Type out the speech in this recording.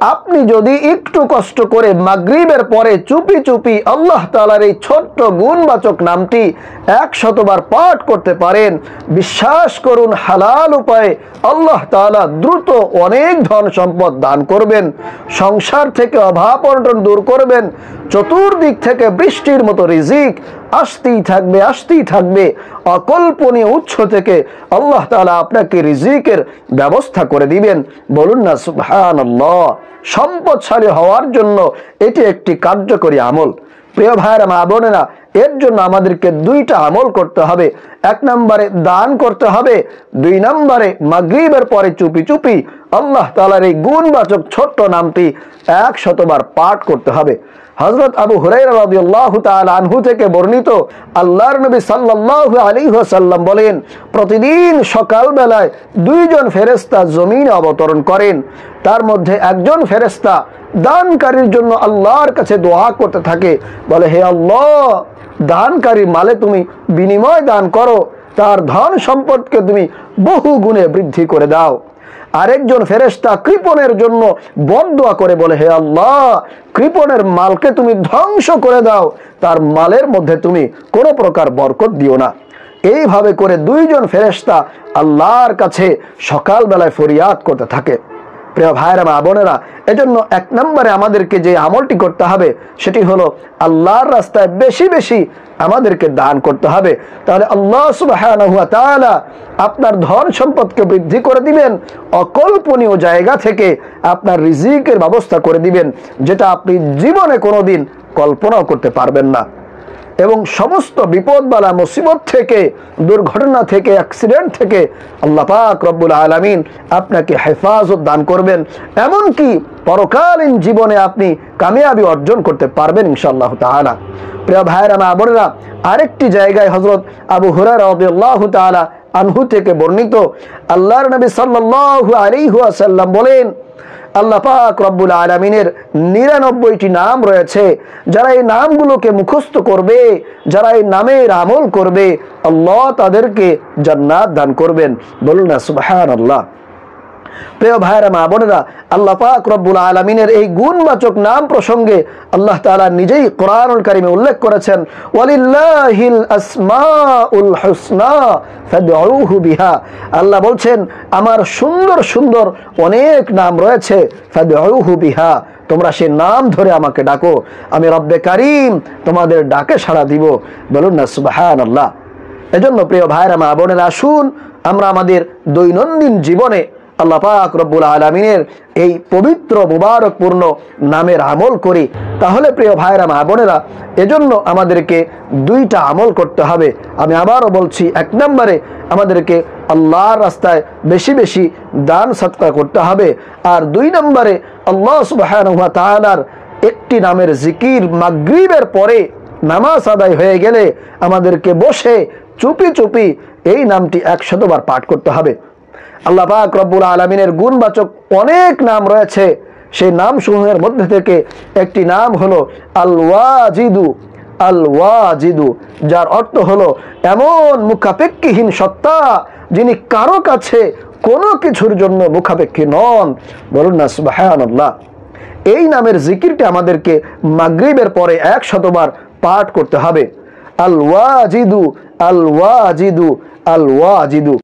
আপনি যদি একটু কষ্ট করে মাগরিবের পরে চুপি চুপি আল্লাহ তাআলার এই ছোট্ট গুণবাচক নামটি 100 বার পাঠ করতে পারেন, বিশ্বাস করুন হালাল উপায়ে আল্লাহ তাআলা দ্রুত অনেক ধন সম্পদ দান করবেন, সংসার থেকে অভাব অনটন দূর করবেন, চতুর্দিক থেকে বৃষ্টির মতো রিজিক আসতেই থাকবে। অকল্পনীয় উৎস থেকে আল্লাহ তাআলা আপনাকে রিজিকের ব্যবস্থা করে দিবেন। বলুন না সুবহানাল্লাহ। সম্পদশালী হওয়ার জন্য এটি একটি কার্যকরী আমল। প্রিয় ভাইয়েরা, মা বোনেরা, এর জন্য আমাদেরকে দুইটা আমল করতে হবে। 1 নম্বরে দান করতে হবে, 2 নম্বরে মাগরিবের পরে চুপি চুপি আল্লাহ তাআলার এই গুণবাচক ছোট্ট নামটি 100 বার পাঠ করতে হবে। হযরত আবু হুরায়রা রাদিয়াল্লাহু তাআলা আনহু থেকে বর্ণিত, আল্লাহর নবী সাল্লাল্লাহু আলাইহি ওয়াসাল্লাম বলেন, প্রতিদিন সকাল বেলায় 2 জন ফেরেশতা জমিনে অবতরণ করেন। তার মধ্যে একজন ফেরেশতা দানকারীর জন্য আল্লাহর কাছে দোয়া করতে থাকে, বলে, হে আল্লাহ, দানকারীর মালে তুমি বিনিময় দান করো, তার ধন সম্পদকে তুমি বহু গুণে বৃদ্ধি করে দাও। আরেকজন ফেরেশতা কৃপণের জন্য বদদোয়া করে বলে, হে আল্লাহ, কৃপণের মালকে তুমি ধ্বংস করে দাও, তার মালের মধ্যে তুমি কোনো প্রকার বরকত দিও না। এইভাবে করে 2 জন ফেরেশতা আল্লাহর কাছে সকাল বেলায় ফরিয়াদ করতে থাকে। প্রিয় ভাইরা, মা বোনেরা, এজন্য 1 নম্বরে আমাদেরকে যে আমলটি করতে হবে সেটি হলো আল্লাহর রাস্তায় বেশি বেশি আমাদেরকে দান করতে হবে। তাহলে আল্লাহ সুবহানাহু ওয়া তাআলা আপনার ধন সম্পদকে বৃদ্ধি করে দিবেন, অকল্পনীয় জায়গা থেকে আপনার রিজিকের ব্যবস্থা করে দিবেন, যেটা আপনি জীবনে কোনোদিন কল্পনাও করতে পারবেন না। এবং সমস্ত বিপদ বালা মুসিবত থেকে, দুর্ঘটনা থেকে, অ্যাক্সিডেন্ট থেকে আল্লাহ পাক রব্বুল আলামিন আপনাকে হেফাজত দান করবেন। এমনকি পরকালীন জীবনে আপনি কামিয়াবি অর্জন করতে পারবেন ইনশাআল্লাহ তাআলা। প্রিয় ভাইরা, মা বোনেরা, আরেকটি জায়গায় হযরত আবু হুরায়রা রাদিয়াল্লাহু তাআলা আনহু থেকে বর্ণিত, আল্লাহর নবী সাল্লাল্লাহু আলাইহি ওয়াসাল্লাম বলেন, আল্লাহ পাক রব্বুল আলামিনের 99টি নাম রয়েছে। যারা এই নামগুলোকে মুখস্থ করবে, যারা এই নামের আমল করবে, আল্লাহ তাদেরকে জান্নাত দান করবেন। বলুন না সুবহানাল্লাহ। প্রিয় ভাইরা, মা বোনেরা, আল্লাহ পাক রব্বুল আলামিনের এই গুণবাচক নাম প্রসঙ্গে আল্লাহ তাআলা নিজেই কোরআনুল কারীমে উল্লেখ করেছেন, ওয়ালিল্লাহিল আসমাউল হুসনা ফাদউহু বিহা। আল্লাহ বলছেন, আমার সুন্দর সুন্দর অনেক নাম রয়েছে, ফাদউহু বিহা, তোমরা সেই নাম ধরে আমাকে ডাকো, আমি রব্বে কারীম তোমাদের ডাকে সাড়া দিব। বলুন না সুবহানাল্লাহ। এজন্য প্রিয় ভাইরা, মা বোনেরা, আসুন আমরা আমাদের দৈনন্দিন জীবনে আল্লাহ পাক রব্বুল আলামিনের এই পবিত্র মুবারকপূর্ণ নামের আমল করি। তাহলে প্রিয় ভাইরা, মা বোনেরা, এজন্য আমাদেরকে 2টা আমল করতে হবে। আমি আবারও বলছি, 1 নম্বরে আমাদেরকে আল্লাহর রাস্তায় বেশি বেশি দান সদকা করতে হবে, আর 2 নম্বরে আল্লাহ সুবহানাহু ওয়া তাআলার একটি নামের জিকির মাগরিবের পরে নামাজ আদায় হয়ে গেলে আমাদেরকে বসে চুপি চুপি এই নামটি 100 বার পাঠ করতে হবে। আল্লাহ পাক রব্বুল আলামিনের গুণবাচক অনেক নাম রয়েছে। সেই নামসমূহের মধ্যে থেকে একটি নাম হলো আল ওয়াজিদু। আল ওয়াজিদু, যার অর্থ হলো এমন মুখাপেক্ষীহীন সত্তা যিনি কারো কাছে কোনো কিছুর জন্য মুখাপেক্ষী নন। বলুন না সুবহানাল্লাহ। এই নামের জিকিরটি আমাদেরকে মাগরিবের পরে 100 বার পাঠ করতে হবে। আল ওয়াজিদু, আল ওয়াজিদু, আল ওয়াজিদু।